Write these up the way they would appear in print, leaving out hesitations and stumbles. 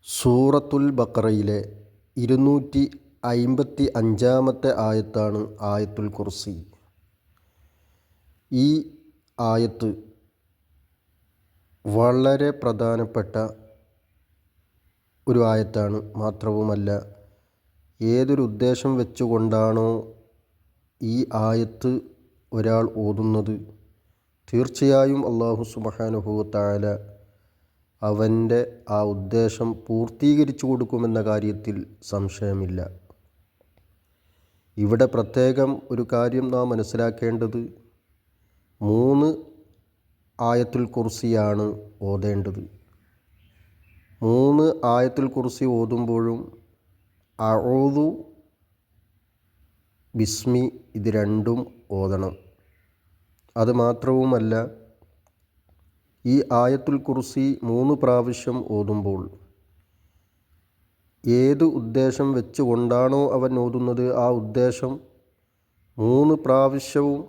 സൂറത്തുൽ ബഖറയിലെ 255 ആയത്താണ് ആയത്തുൽ കുർസി. ഈ ആയത്ത് വളരെ പ്രധാനപ്പെട്ട ഒരു ആയത്താണ്. മാത്രവുമല്ല, ഏതൊരു ഉദ്ദേശം വെച്ചുകൊണ്ടാണോ ഈ ആയത്ത് ഒരാൾ ഓതുന്നത്, തീർച്ചയായും അല്ലാഹു സുബ്ഹാനഹു വ തആല അവൻ്റെ ആ ഉദ്ദേശം പൂർത്തീകരിച്ചു കൊടുക്കുമെന്ന കാര്യത്തിൽ സംശയമില്ല. ഇവിടെ പ്രത്യേകം ഒരു കാര്യം നാം മനസ്സിലാക്കേണ്ടത്, 3 ആയത്തുൽ കുർസിയാണ് ഓതേണ്ടത്. 3 ആയത്തുൽ കുർസി ഓതുമ്പോഴും അഊദു, ബിസ്മി ഇത് രണ്ടും ഓതണം. അതുമാത്രവുമല്ല, ഈ ആയത്തുൽ കുർസി 3 പ്രാവശ്യം ഓതുമ്പോൾ ഏത് ഉദ്ദേശം വെച്ചുകൊണ്ടാണോ അവൻ ഓതുന്നത്, ആ ഉദ്ദേശം 3 പ്രാവശ്യവും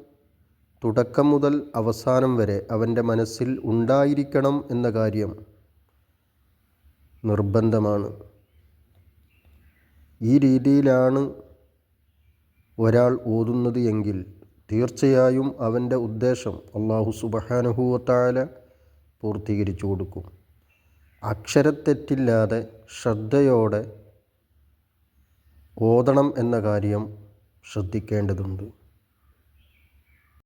തുടക്കം മുതൽ അവസാനം വരെ അവൻ്റെ മനസ്സിൽ ഉണ്ടായിരിക്കണം എന്ന കാര്യം നിർബന്ധമാണ്. ഈ രീതിയിലാണ് ഒരാൾ ഓതുന്നത് എങ്കിൽ തീർച്ചയായും അവൻ്റെ ഉദ്ദേശം അല്ലാഹു സുബ്ഹാനഹു വ തആല പൂർത്തീകരിച്ചു കൊടുക്കും. അക്ഷരത്തെറ്റില്ലാതെ ശ്രദ്ധയോടെ ഓതണം എന്ന കാര്യം ശ്രദ്ധിക്കേണ്ടതുണ്ട്.